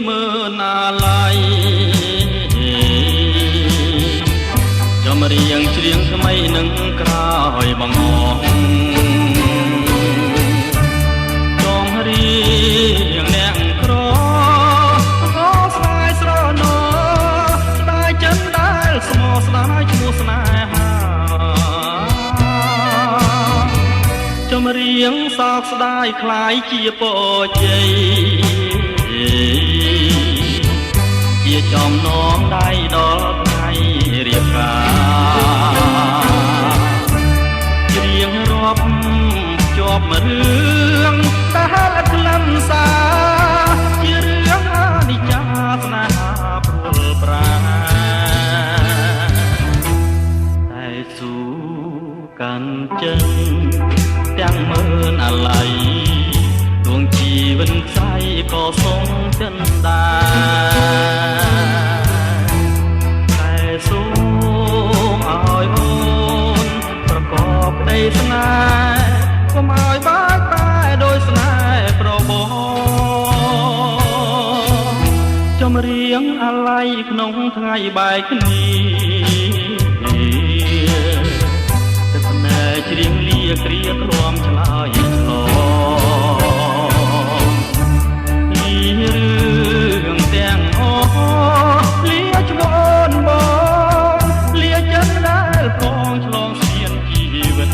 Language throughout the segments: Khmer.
មើលណាឡៃចំរៀងច្រៀងថ្មីនឹងក្រោយបងអងចំរៀងអ្នកក្រក៏ស្ដាយស្រណោស្ដាយចិនដែលស្មោស្ដាយឈ្មោះស្នេហាចំរៀងសោកស្ដាយคล้ายជាពរជ័យជាចំណងដៃដល់ថ្ងៃរៀបការច្រៀងរាប់ជាប់រឿងដែលក្លិនសារជារឿងអនិច្ចាស្នេហាព្រួលប្រាតែស៊ូកាន់ចិនទាំងមើលអាឡ័យដួងជីវិតខ្សែក៏សងចិនដែរតែសូមឲ្យអូនប្រកបក្តីស្នេហ៍កុំឲ្យបាច់បែកដោយស្នេហ៍ប្របងចំរៀងអាឡ័យក្នុងថ្ងៃបែកគ្នាទឹកស្នេហ៍ច្រៀងលាគ្រាទ្រាំឆ្លើយឆ្លងរឿងទាំងអស់លាឈ្មោះអូនបងលាចិនដែលផងឆ្លងស្ពានជីវិត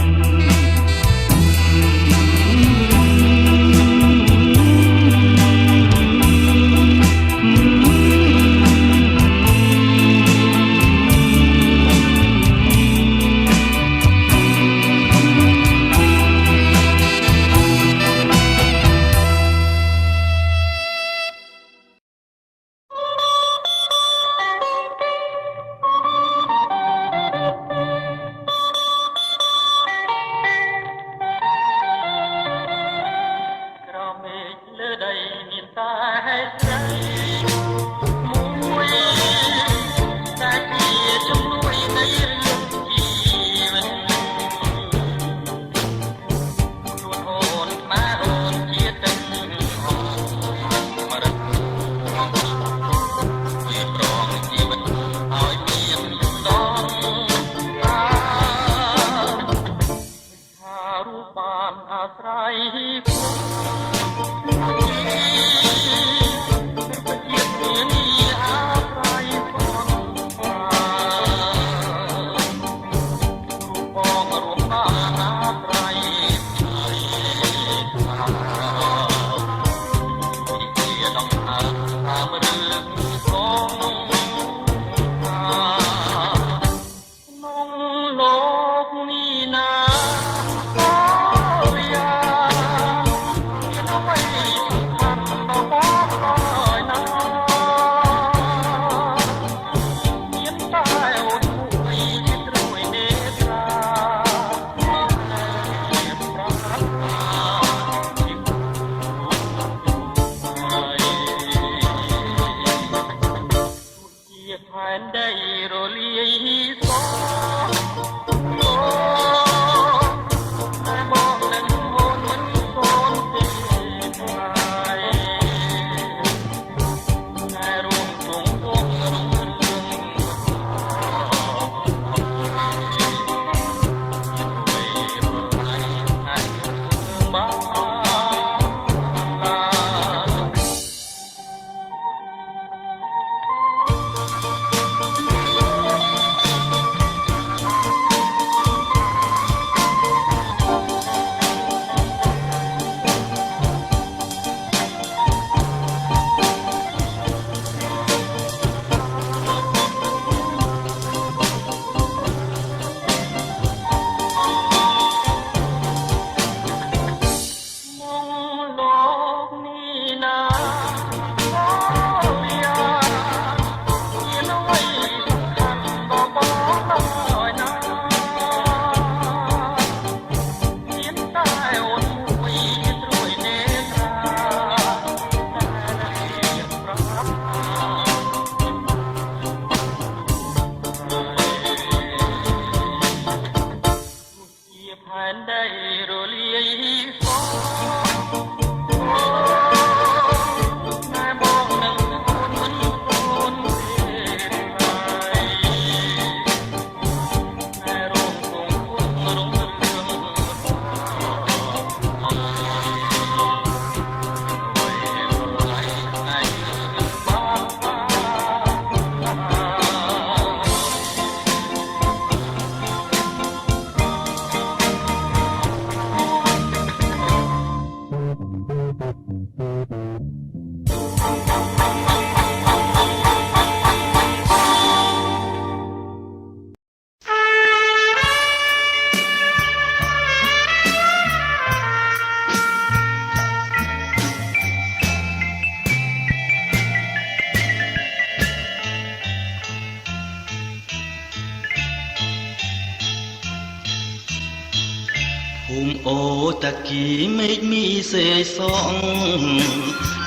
អូតាគីមេឃមីសេសង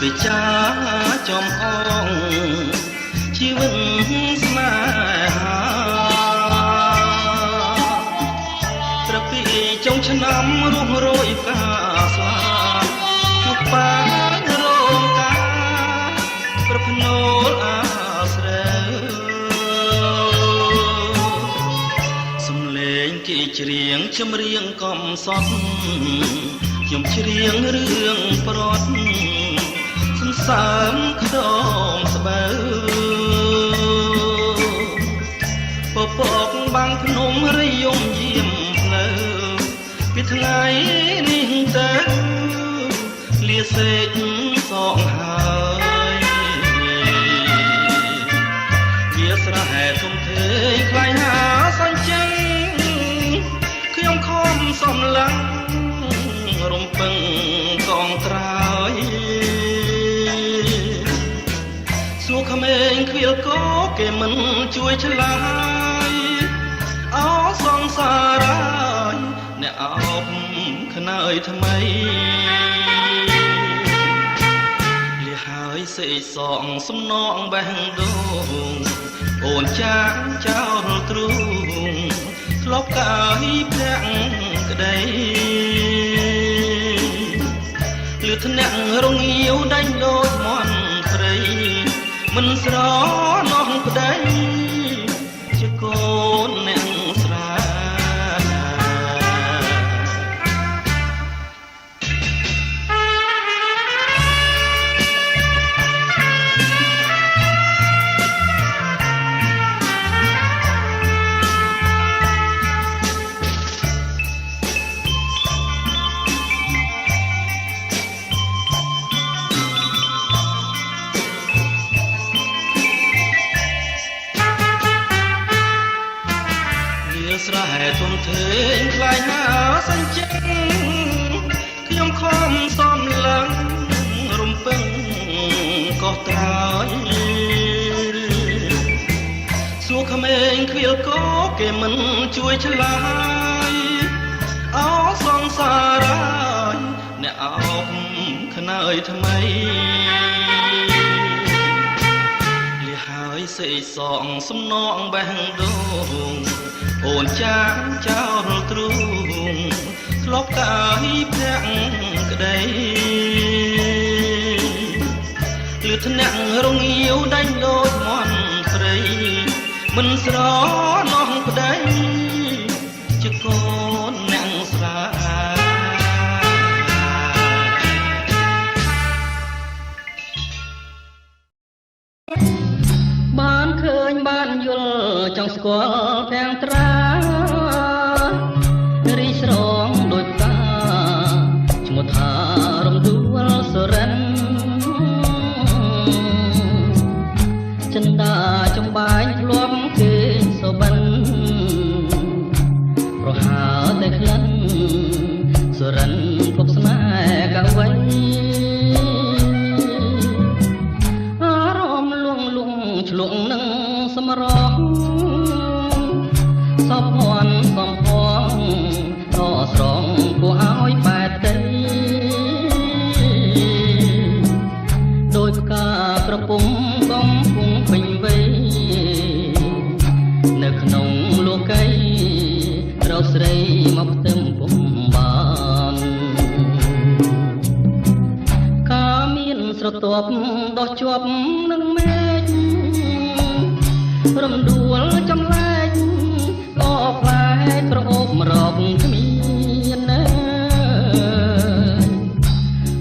វិចាចំអងជីវិតស្នេហាត្រពីចុងឆ្នាំរស់រយកាស្លាជួបបានរងការប្រភ្នូលអាស្រ័យសំឡេងគេច្រៀងចម្រៀងកំសត់ខ្ញុំច្រៀងរឿងប្រត់សន្សើមខ្ទមស្បូវពពកបាំងភ្នំរយំយាមផ្លូវពីថ្ងៃនេះទៅលាសេកសងហើយវាស្រែទុំធេខ្លាយហាសាញ់ចឹងខ្ញុំខំសំឡឹងរំពឹងកងក្រោយសួរក្មេងខ្វៀលគោគេមិនជួយឆ្លើយអោសងសារ៉ាយអ្នកអោបខ្នើយថ្មីលះហើយសេកសងសំណងបេះដូងអូនចាងចោលទ្រូងធ្លាប់កាយភ្នាក់ក្តីលឺថ្នាក់រងាវដាច់ដូចមន់ព្រៃមិនស្រណោះប្តីជាកូនអ្នកស្រាស្រែទុំធេងខ្លាយហាសាញ់ចឹងខ្ញុំខំសំឡឹងរំពឹងកោះត្រើយសួរក្មេងខ្វៀលគោគេមិនជួយឆ្លើយអោសងសារ៉ាយអ្នកអោបខ្នើយថ្មីលះហើយសេកសងសំណងបេះដូងអូនចាងចោលទ្រូងធ្លាប់កាយភ្នាក់ក្តីលឺថ្នាក់រងាវដាច់ដូចមន់ព្រៃមិនស្រណោះប្តីជាកូនអ្នកស្រាបានឃើញបានយល់ចង់ស្គាល់ទាំងត្រារីស្រងដូចតាឈ្មោះថារំដួលសុរិនចិន្តាចំបាញ់ធ្លាប់គេសុបិនប្រហើតែក្លិនសុរិនភពស្នេហ៍កវៃអារម្មណ៍លួងលងឆ្លងនឹងសម្រស់សពភ័ណ្ឌសំផងតស្រងគួរឲ្យបែតទេដោយផ្កាក្រពុំកំពុងពេញវ័យនៅក្នុងលោកីរកស្រីមកផ្ទឹមពុំបានការមានស្រទាប់ដោះជាប់នឹងមេឃរំដួលចំលែកក៏ផ្លែក្រអូបរកគ្មានណែ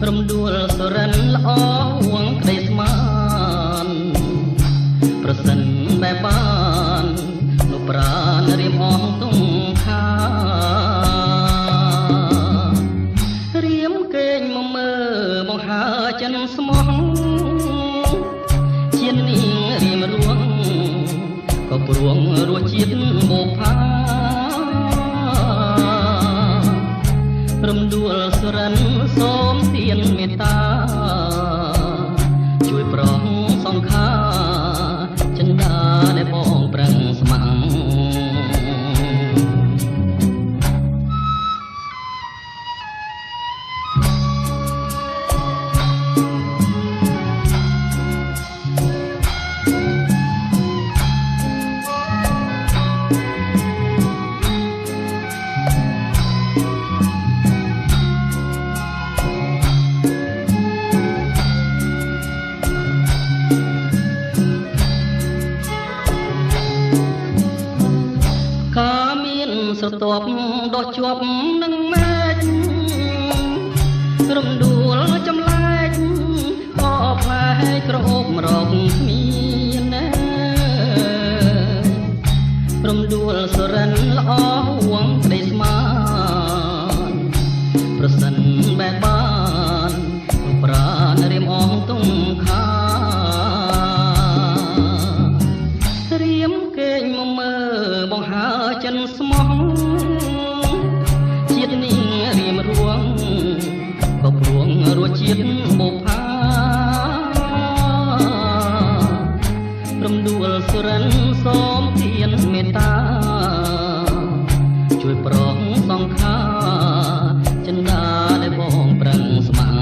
រំដួលសរិនល្អហួងក្តីស្មានប្រសិនបែបបានលោកប្រានរៀមអងទងខារៀមកេងមកមើបង្ហើចិនស្មោះជានាងរៀមរួងក៏ព្រួងរសជាតិមកផារំដួលសរិនសូមទានមេត្តាជួយប្រងសង្ខាចិន្តាដែលបងប្រឹងស្ម័គ្រ ស្រទាប់ដោះជាប់នឹងមេឃរំដួលចម្លែកក៏ផ្លែក្រអូបរកគ្មានរំដួលសរិនល្អហួងក្តីស្មានប្រសិនបែបបានប្រាណរៀមអងទុំខារៀមកេងមកមើបង្ហើចិនស្មោះជាតិនេះរៀមរួងក៏ព្រួងរសជាតិបុផារំដួលសុរិនសូមទានមេត្តាជួយប្រងសង្ខាចិន្តាដែលបងប្រឹងស្ម័គ្រ